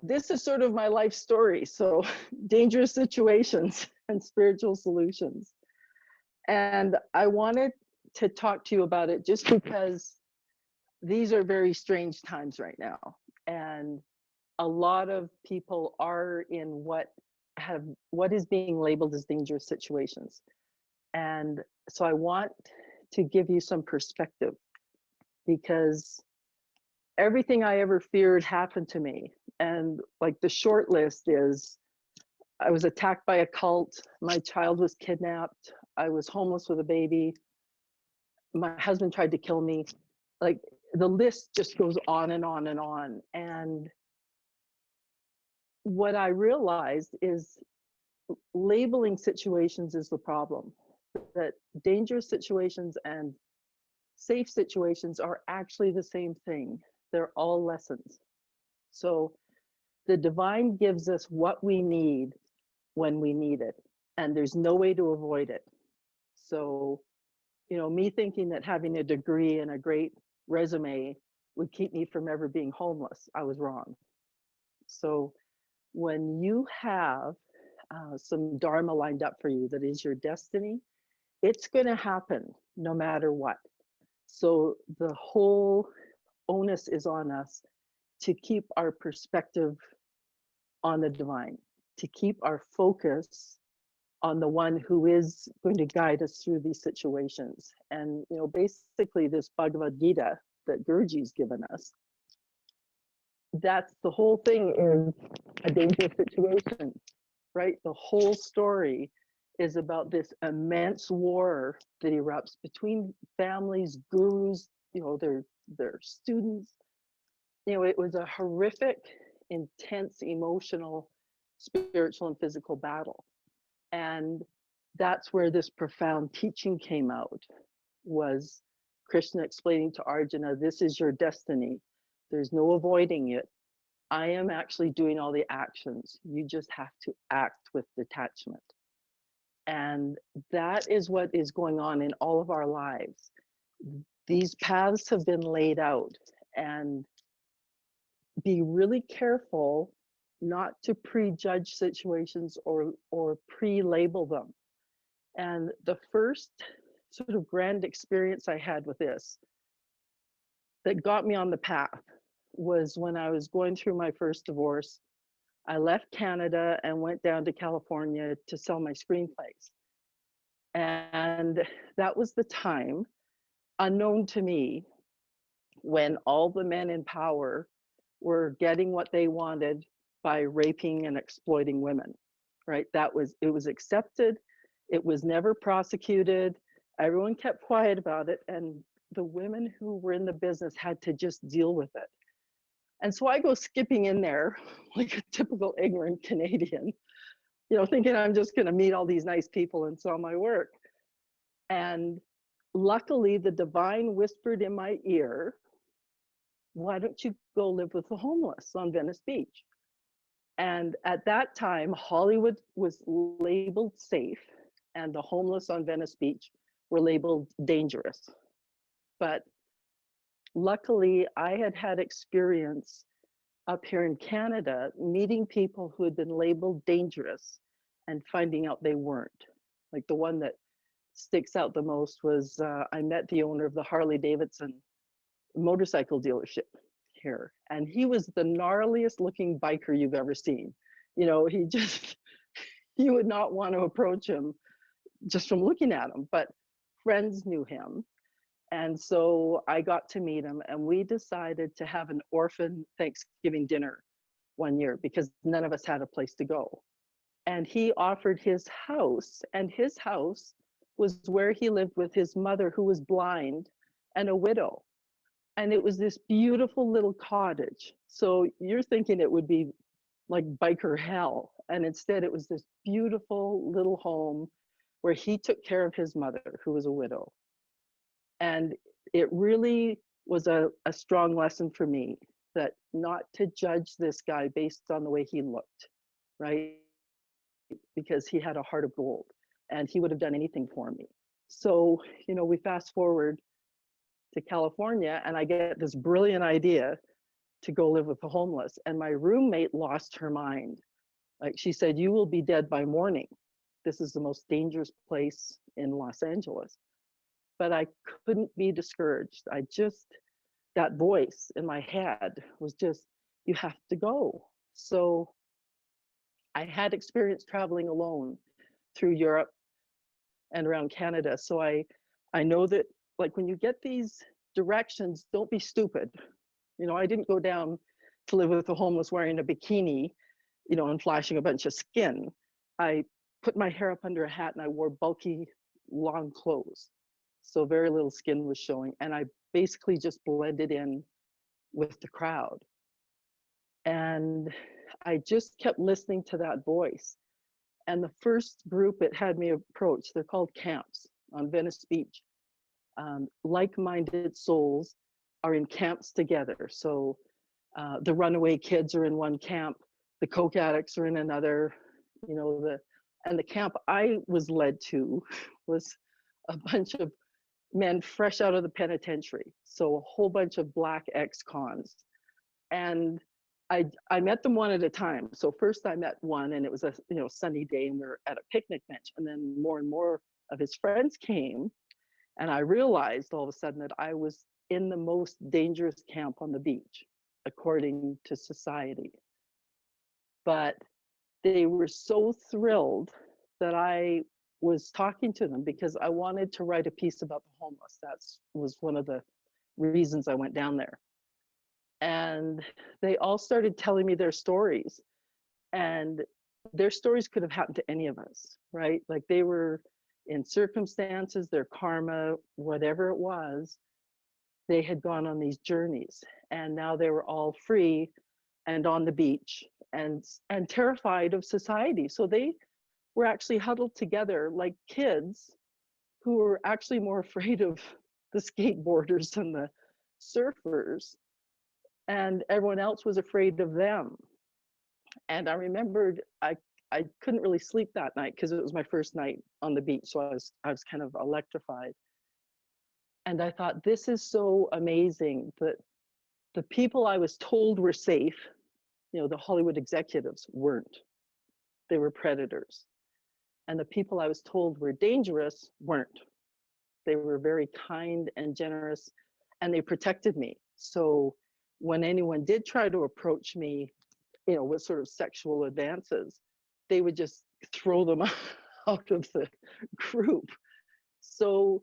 this is sort of my life story. So dangerous situations and spiritual solutions. And I wanted to talk to you about it just because these are very strange times right now. And a lot of people are in what is being labeled as dangerous situations. And so I want to give you some perspective, because everything I ever feared happened to me. And like the short list is, I was attacked by a cult, my child was kidnapped, I was homeless with a baby, my husband tried to kill me. Like the list just goes on and on and on. And what I realized is labeling situations is the problem. That dangerous situations and safe situations are actually the same thing. They're all lessons. So the divine gives us what we need when we need it, and there's no way to avoid it. So, me thinking that having a degree and a great resume would keep me from ever being homeless, I was wrong. So when you have some dharma lined up for you that is your destiny, it's going to happen no matter what. So the whole onus is on us to keep our perspective on the divine, to keep our focus on the one who is going to guide us through these situations. And basically this Bhagavad Gita that Guruji's given us, that's the whole thing, is a dangerous situation, right? The whole story is about this immense war that erupts between families, gurus, their students. It was a horrific, intense, emotional, spiritual and physical battle. And that's where this profound teaching came out, was Krishna explaining to Arjuna, this is your destiny. There's no avoiding it. I am actually doing all the actions. You just have to act with detachment. And that is what is going on in all of our lives. These paths have been laid out, and be really careful not to prejudge situations or pre-label them. And the first sort of grand experience I had with this that got me on the path was when I was going through my first divorce. I left Canada and went down to California to sell my screenplays. And that was the time, unknown to me, when all the men in power were getting what they wanted by raping and exploiting women, right? It was accepted. It was never prosecuted. Everyone kept quiet about it. And the women who were in the business had to just deal with it. And so I go skipping in there like a typical ignorant Canadian, thinking I'm just going to meet all these nice people and sell my work. And luckily, the divine whispered in my ear, why don't you go live with the homeless on Venice Beach? And at that time, Hollywood was labeled safe, and the homeless on Venice Beach were labeled dangerous. But luckily, I had had experience up here in Canada meeting people who had been labeled dangerous and finding out they weren't. Like the one that sticks out the most was I met the owner of the Harley Davidson motorcycle dealership here, and he was the gnarliest looking biker you've ever seen. You would not want to approach him just from looking at him, but friends knew him. And so I got to meet him, and we decided to have an orphan Thanksgiving dinner one year because none of us had a place to go. And he offered his house, and his house was where he lived with his mother, who was blind and a widow. And it was this beautiful little cottage. So you're thinking it would be like biker hell. And instead it was this beautiful little home where he took care of his mother, who was a widow. And it really was a strong lesson for me, that not to judge this guy based on the way he looked, right? Because he had a heart of gold and he would have done anything for me. So, we fast forward to California, and I get this brilliant idea to go live with the homeless. And my roommate lost her mind. Like she said, you will be dead by morning. This is the most dangerous place in Los Angeles. But I couldn't be discouraged. That voice in my head was just, you have to go. So I had experience traveling alone through Europe and around Canada. So I know that, like, when you get these directions, don't be stupid. I didn't go down to live with the homeless wearing a bikini, and flashing a bunch of skin. I put my hair up under a hat and I wore bulky, long clothes. So very little skin was showing. And I basically just blended in with the crowd. And I just kept listening to that voice. And the first group it had me approach, they're called camps on Venice Beach. Like-minded souls are in camps together. So the runaway kids are in one camp, the coke addicts are in another, and the camp I was led to was a bunch of men fresh out of the penitentiary. So a whole bunch of black ex-cons. And I met them one at a time. So first I met one, and it was a sunny day, and we were at a picnic bench. And then more and more of his friends came, and I realized all of a sudden that I was in the most dangerous camp on the beach, according to society. But they were so thrilled that I was talking to them, because I wanted to write a piece about the homeless. That was one of the reasons I went down there. And they all started telling me their stories, and their stories could have happened to any of us, right? Like, they were in circumstances, their karma, whatever it was, they had gone on these journeys, and now they were all free and on the beach and terrified of society. So they were actually huddled together like kids who were actually more afraid of the skateboarders and the surfers, and everyone else was afraid of them. And I remembered I couldn't really sleep that night because it was my first night on the beach, so I was kind of electrified. And I thought, this is so amazing that the people I was told were safe, the Hollywood executives, weren't. They were predators. And the people I was told were dangerous weren't. They were very kind and generous, and they protected me. So when anyone did try to approach me, with sort of sexual advances, they would just throw them out of the group. So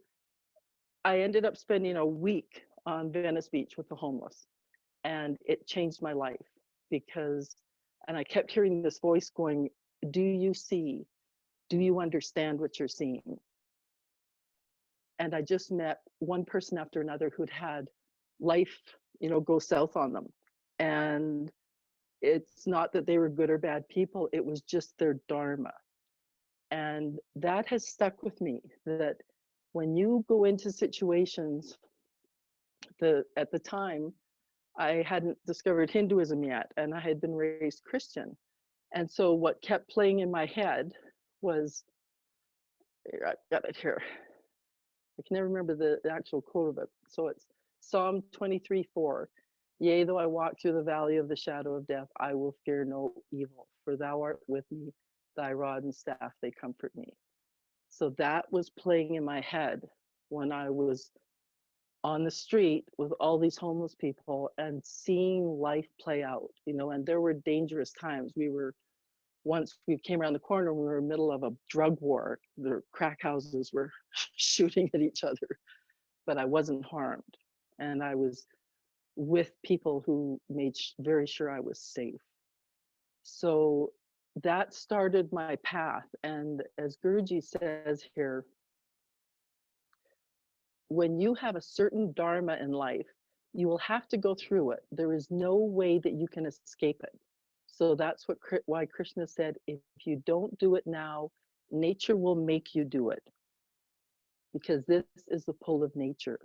I ended up spending a week on Venice Beach with the homeless, and it changed my life, and I kept hearing this voice going, do you see? Do you understand what you're seeing? And I just met one person after another who'd had life, go south on them. And it's not that they were good or bad people, it was just their dharma. And that has stuck with me, that when you go into situations, at the time, I hadn't discovered Hinduism yet, and I had been raised Christian. And so what kept playing in my head was, I've got it here. I can never remember the actual quote of it. So it's Psalm 23:4. Yea, though I walk through the valley of the shadow of death, I will fear no evil, for thou art with me, thy rod and staff, they comfort me. So that was playing in my head when I was on the street with all these homeless people and seeing life play out, and there were dangerous times. Once we came around the corner, we were in the middle of a drug war. The crack houses were shooting at each other, but I wasn't harmed. And I was with people who made very sure I was safe. So that started my path. And as Guruji says here, when you have a certain dharma in life, you will have to go through it. There is no way that you can escape it. So that's why Krishna said, if you don't do it now, nature will make you do it, because this is the pull of nature.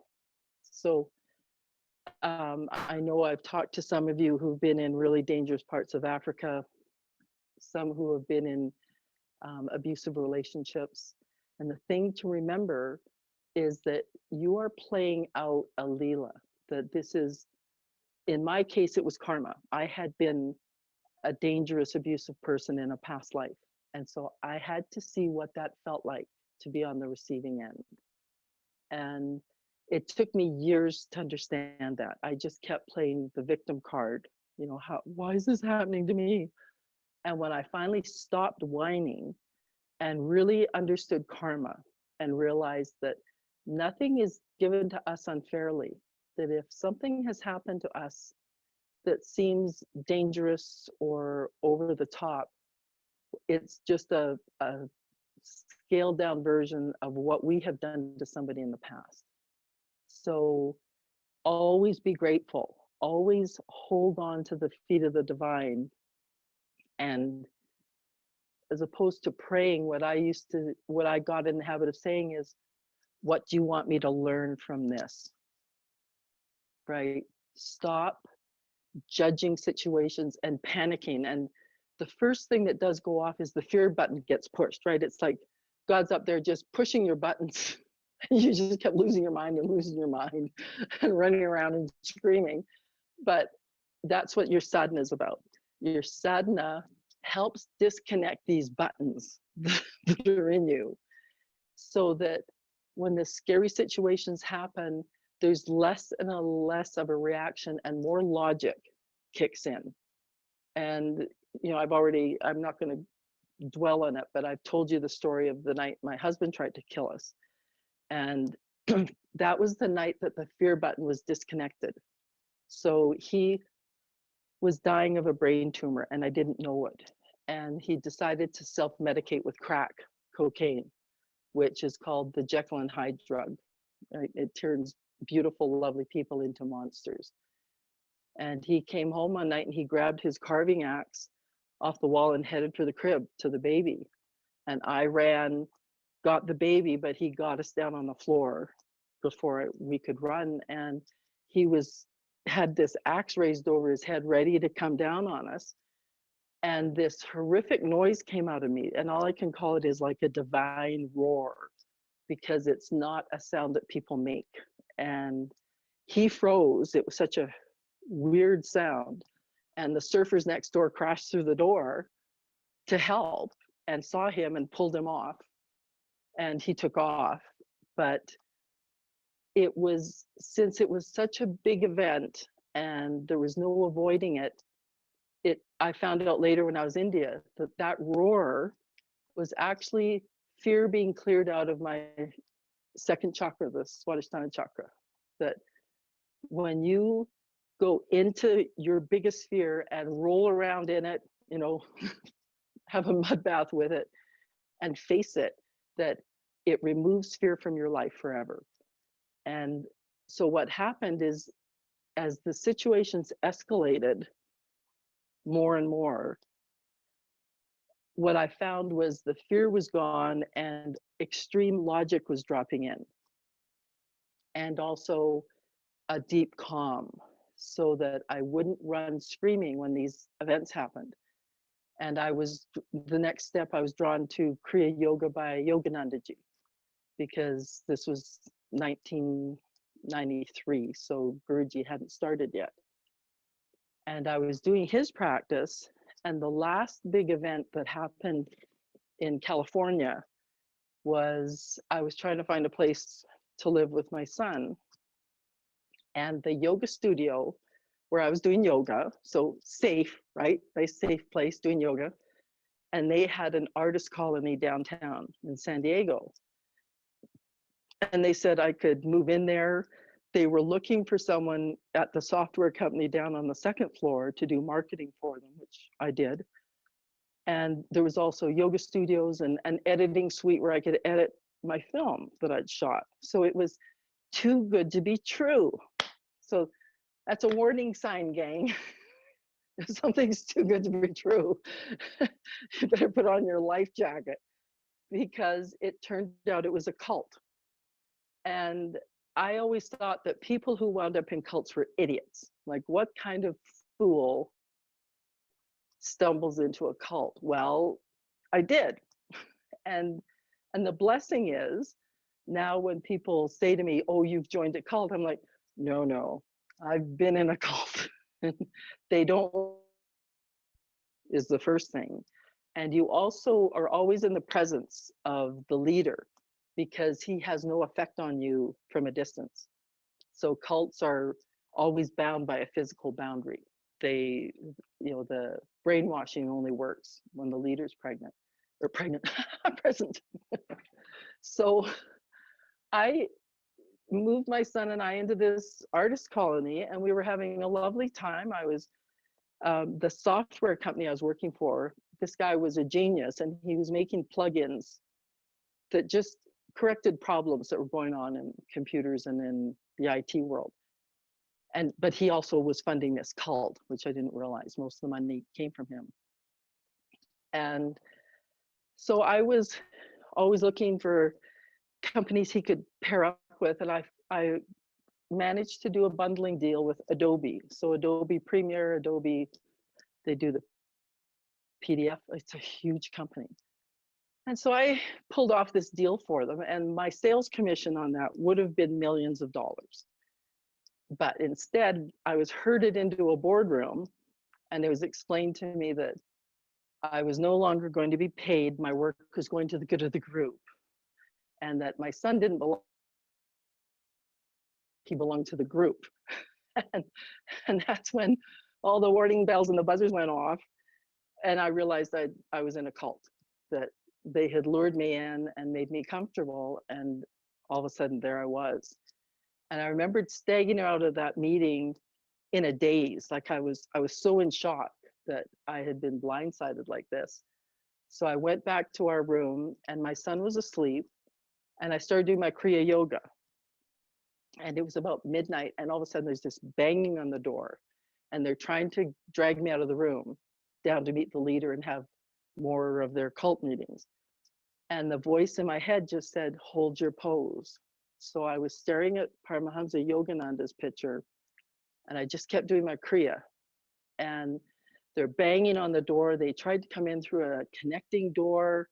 So I know I've talked to some of you who've been in really dangerous parts of Africa, some who have been in abusive relationships. And the thing to remember is that you are playing out a Leela, that this is in my case, it was karma. I had been a dangerous, abusive person in a past life. And so I had to see what that felt like to be on the receiving end. And it took me years to understand that. I just kept playing the victim card. You know, why is this happening to me? And when I finally stopped whining and really understood karma and realized that nothing is given to us unfairly, that if something has happened to us that seems dangerous or over the top, it's just a scaled down version of what we have done to somebody in the past. So always be grateful, always hold on to the feet of the divine. And as opposed to praying, what I got in the habit of saying is, what do you want me to learn from this? Right? Stop judging situations and panicking. And the first thing that does go off is the fear button gets pushed, right? It's like God's up there just pushing your buttons. You just kept losing your mind and losing your mind and running around and screaming. But that's what your sadhana is about. Your sadhana helps disconnect these buttons that are in you, so that when the scary situations happen, there's less and less of a reaction and more logic kicks in. And, you know, I'm not going to dwell on it, but I've told you the story of the night my husband tried to kill us. And that was the night that the fear button was disconnected. So he was dying of a brain tumor and I didn't know it. And he decided to self-medicate with crack cocaine, which is called the Jekyll and Hyde drug. Right? It turns beautiful, lovely people into monsters. And he came home one night and he grabbed his carving axe off the wall and headed for the crib to the baby. And I ran, got the baby, but he got us down on the floor before we could run. And he had this axe raised over his head, ready to come down on us. And this horrific noise came out of me. And all I can call it is like a divine roar, because it's not a sound that people make. And he froze. It was such a weird sound. And the surfers next door crashed through the door to help and saw him and pulled him off. And he took off. But since it was such a big event and there was no avoiding it, I found out later when I was in India that roar was actually fear being cleared out of my second chakra, the Swadhisthana chakra. That when you go into your biggest fear and roll around in it, you know, have a mud bath with it and face it, that it removes fear from your life forever. And so what happened is, as the situations escalated more and more, what I found was the fear was gone and extreme logic was dropping in. And also a deep calm, so that I wouldn't run screaming when these events happened. And the next step, I was drawn to Kriya Yoga by Yoganandaji, because this was 1993, so Guruji hadn't started yet. And I was doing his practice, and the last big event that happened in California was I was trying to find a place to live with my son. And the yoga studio where I was doing yoga, so safe, right? Nice safe place doing yoga. And they had an artist colony downtown in San Diego. And they said I could move in there. They were looking for someone at the software company down on the second floor to do marketing for them, which I did. And there was also yoga studios and an editing suite where I could edit my film that I'd shot. So it was too good to be true. So that's a warning sign, gang. If something's too good to be true, you better put on your life jacket, because it turned out it was a cult. And I always thought that people who wound up in cults were idiots. Like, what kind of fool stumbles into a cult? Well, I did. And the blessing is, now when people say to me, oh, you've joined a cult, I'm like, no, I've been in a cult. They don't, is the first thing. And you also are always in the presence of the leader because he has no effect on you from a distance. So cults are always bound by a physical boundary. They, the brainwashing only works when the leader's pregnant or present. So I moved my son and I into this artist colony, and we were having a lovely time. I was the software company I was working for. This guy was a genius, and he was making plugins that just corrected problems that were going on in computers and in the IT world. But he also was funding this cult, which I didn't realize. Most of the money came from him. And so I was always looking for companies he could pair up with, and I managed to do a bundling deal with Adobe. So Adobe Premiere, Adobe, they do the PDF. It's a huge company. And so I pulled off this deal for them, and my sales commission on that would have been millions of dollars. But instead, I was herded into a boardroom, and it was explained to me that I was no longer going to be paid. My work was going to the good of the group, and that my son didn't belong. He belonged to the group. and that's when all the warning bells and the buzzers went off, and I realized that I was in a cult, that they had lured me in and made me comfortable, and all of a sudden there I was. And I remembered staggering out of that meeting in a daze, like I was so in shock that I had been blindsided like this. So I went back to our room, and my son was asleep, and I started doing my Kriya Yoga. And it was about midnight, and all of a sudden there's this banging on the door, and they're trying to drag me out of the room down to meet the leader and have more of their cult meetings. And the voice in my head just said, hold your pose. So I was staring at Paramahansa Yogananda's picture, and I just kept doing my Kriya. And they're banging on the door. They tried to come in through a connecting door,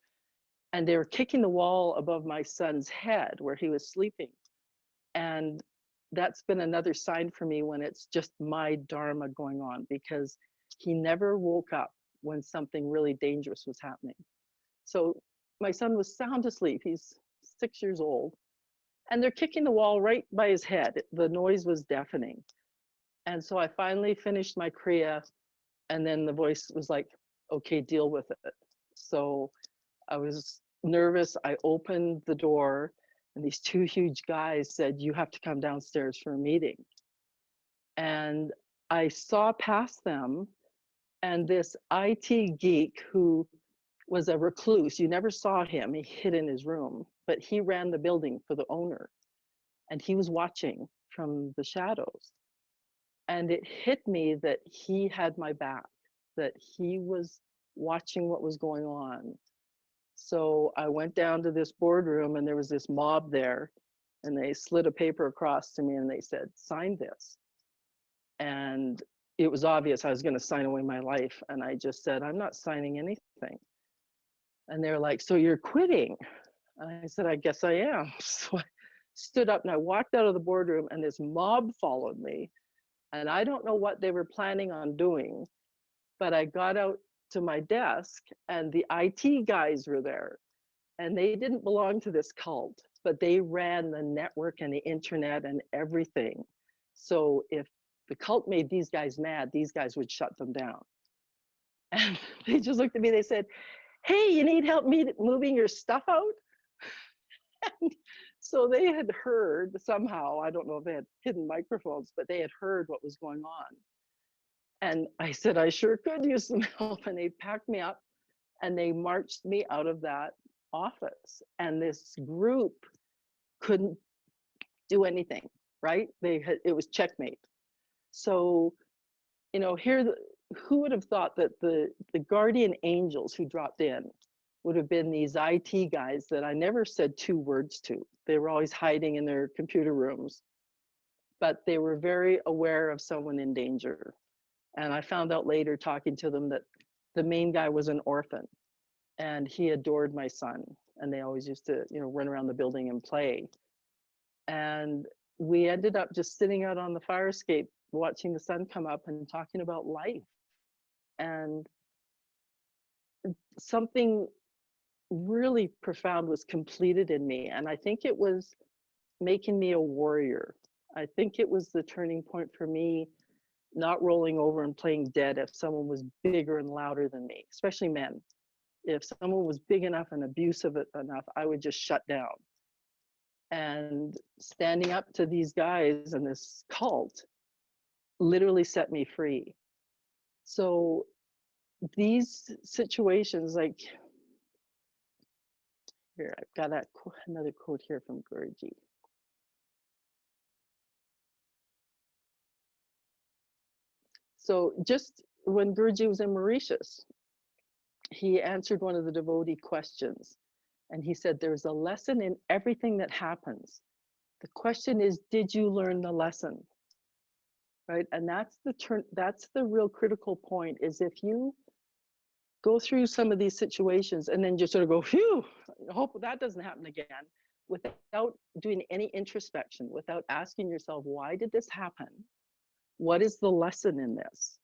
and they were kicking the wall above my son's head where he was sleeping. And that's been another sign for me when it's just my dharma going on, because he never woke up when something really dangerous was happening. So my son was sound asleep. He's 6 years old, and they're kicking the wall right by his head. The noise was deafening. And so I finally finished my Kriya, and then the voice was like, okay, deal with it. So I was nervous. I opened the door, and these two huge guys said, you have to come downstairs for a meeting. And I saw past them, and this IT geek who was a recluse, you never saw him, he hid in his room, but he ran the building for the owner, and he was watching from the shadows. And it hit me that he had my back, that he was watching what was going on. So I went down to this boardroom, and there was this mob there, and they slid a paper across to me, and they said, sign this. And it was obvious I was going to sign away my life. And I just said, I'm not signing anything. And they're like, so you're quitting? And I said, I guess I am. So I stood up and I walked out of the boardroom, and this mob followed me. And I don't know what they were planning on doing, but I got out to my desk, and the IT guys were there, and they didn't belong to this cult, but they ran the network and the internet and everything. So if the cult made these guys mad, these guys would shut them down. And they just looked at me, they said, hey, you need help me moving your stuff out? And so they had heard somehow, I don't know if they had hidden microphones, but they had heard what was going on. And I said, I sure could use some help. And they packed me up, and they marched me out of that office. And this group couldn't do anything, right? It was checkmate. So, who would have thought that the guardian angels who dropped in would have been these IT guys that I never said 2 words to. They were always hiding in their computer rooms, but they were very aware of someone in danger. And I found out later, talking to them, that the main guy was an orphan, and he adored my son, and they always used to, run around the building and play. And we ended up just sitting out on the fire escape watching the sun come up and talking about life. And something really profound was completed in me. And I think it was making me a warrior. I think it was the turning point for me, not rolling over and playing dead if someone was bigger and louder than me, especially men. If someone was big enough and abusive enough, I would just shut down. And standing up to these guys and this cult literally set me free. So these situations, like here, I've got another quote here from Guruji. So just when Guruji was in Mauritius, he answered one of the devotee questions. And he said, there's a lesson in everything that happens. The question is, did you learn the lesson? Right? And that's the real critical point, is if you go through some of these situations and then just sort of go, phew, hope that doesn't happen again, without doing any introspection, without asking yourself, why did this happen? What is the lesson in this?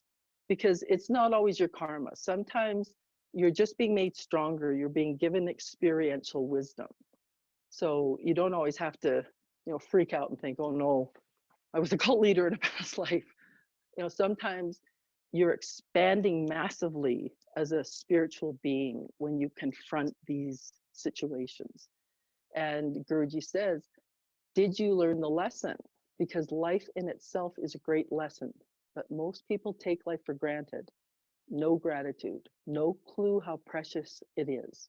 Because it's not always your karma. Sometimes you're just being made stronger. You're being given experiential wisdom. So you don't always have to, freak out and think, oh no, I was a cult leader in a past life. Sometimes you're expanding massively as a spiritual being when you confront these situations. And Guruji says, did you learn the lesson? Because life in itself is a great lesson, but most people take life for granted. No gratitude, no clue how precious it is.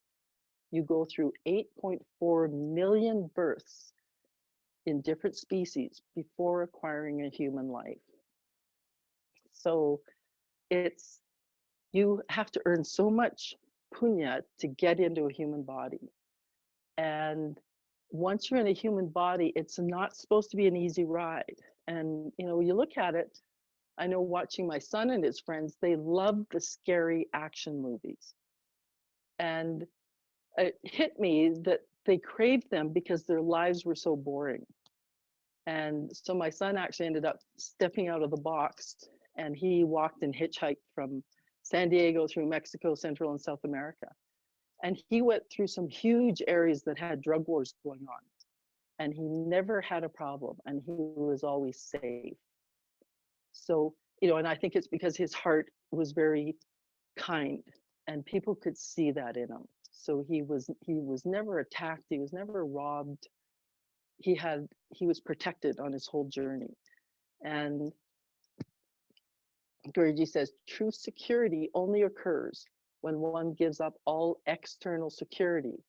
You go through 8.4 million births in different species before acquiring a human life. So you have to earn so much punya to get into a human body. And once you're in a human body, it's not supposed to be an easy ride. And, you look at it, I know watching my son and his friends, they love the scary action movies. And it hit me that they craved them because their lives were so boring. And so my son actually ended up stepping out of the box, and he walked and hitchhiked from San Diego through Mexico, Central and South America. And he went through some huge areas that had drug wars going on. And he never had a problem, and he was always safe. So, and I think it's because his heart was very kind, and people could see that in him. So he was never attacked, he was never robbed. He was protected on his whole journey. And Guruji says, true security only occurs when one gives up all external security,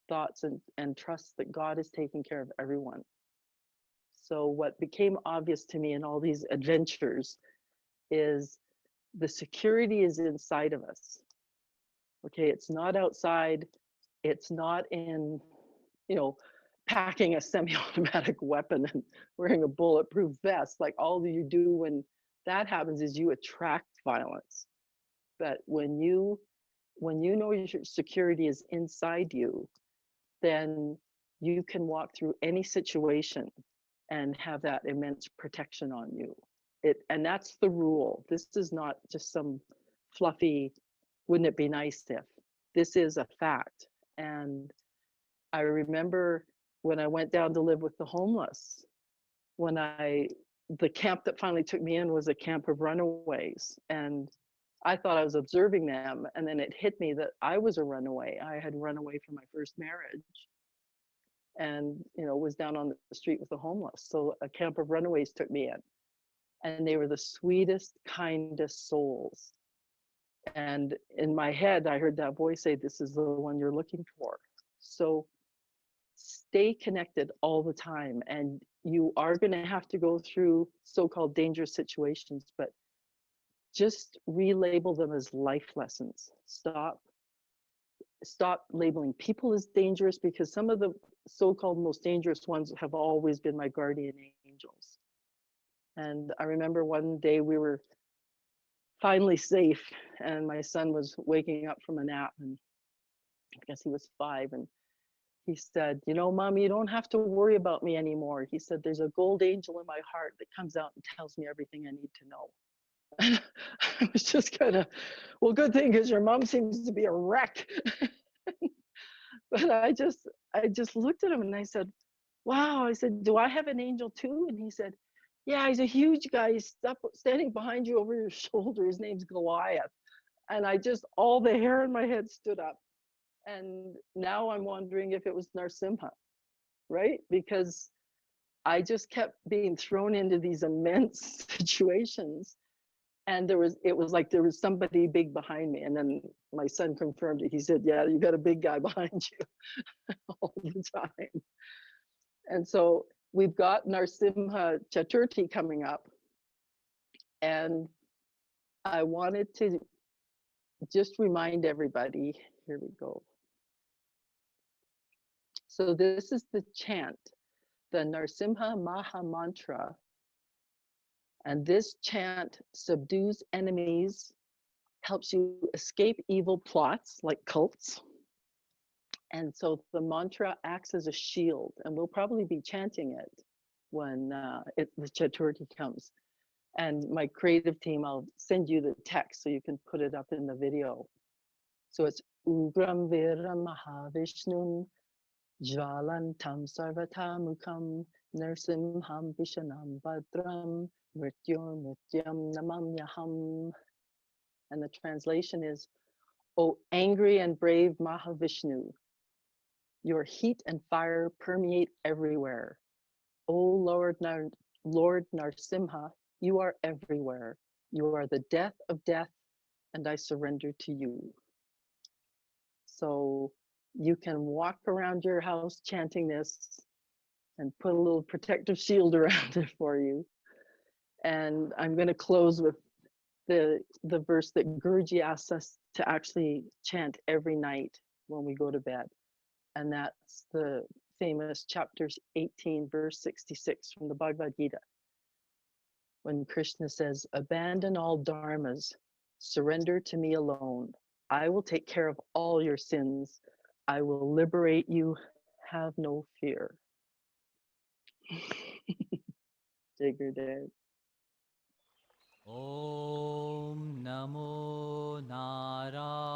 thoughts, and trusts that God is taking care of everyone. So what became obvious to me in all these adventures is the security is inside of us. Okay, it's not outside. It's not in, packing a semi-automatic weapon and wearing a bulletproof vest. Like, all you do when that happens is you attract violence. But when you know your security is inside you, then you can walk through any situation and have that immense protection on you. And that's the rule. This is not just some fluffy, wouldn't it be nice if? This is a fact. And I remember when I went down to live with the homeless, the camp that finally took me in was a camp of runaways. And I thought I was observing them. And then it hit me that I was a runaway. I had run away from my first marriage and, was down on the street with the homeless. So a camp of runaways took me in. And they were the sweetest, kindest souls. And in my head, I heard that voice say, this is the one you're looking for. So stay connected all the time. And you are going to have to go through so-called dangerous situations, but just relabel them as life lessons. Stop labeling people as dangerous, because some of the so-called most dangerous ones have always been my guardian angels. And I remember one day we were finally safe, and my son was waking up from a nap, and I guess he was 5, and he said, you know, Mom, you don't have to worry about me anymore. He said, there's a gold angel in my heart that comes out and tells me everything I need to know. And I was just kind of, well, good thing, because your mom seems to be a wreck. But I just looked at him and I said, wow. I said, do I have an angel too? And he said, yeah, he's a huge guy. He's standing behind you over your shoulder. His name's Goliath. And all the hair in my head stood up. And now I'm wondering if it was Narsimha, right? Because I just kept being thrown into these immense situations. And it was like there was somebody big behind me. And then my son confirmed it. He said, yeah, you got a big guy behind you all the time. And so we've got Narsimha Chaturthi coming up. And I wanted to just remind everybody, here we go. So this is the chant, the Narsimha Maha mantra. And this chant subdues enemies, helps you escape evil plots like cults. And so the mantra acts as a shield, and we'll probably be chanting it when the Chaturthi comes. And my creative team, I'll send you the text so you can put it up in the video. So it's Ugram Viram Mahavishnu Jvalantam Sarvatamukam Narsimham Vishanam Badram Mrityor Mrityam Namamyaham. And the translation is, O angry and brave Mahavishnu, your heat and fire permeate everywhere. O Lord Narsimha, you are everywhere. You are the death of death, and I surrender to you. So you can walk around your house chanting this and put a little protective shield around it for you. And I'm going to close with the verse that Guruji asks us to actually chant every night when we go to bed. And that's the famous chapter 18, verse 66 from the Bhagavad Gita. When Krishna says, abandon all dharmas, surrender to me alone. I will take care of all your sins. I will liberate you. Have no fear. Jai Gurudev. Om Namo Narayana.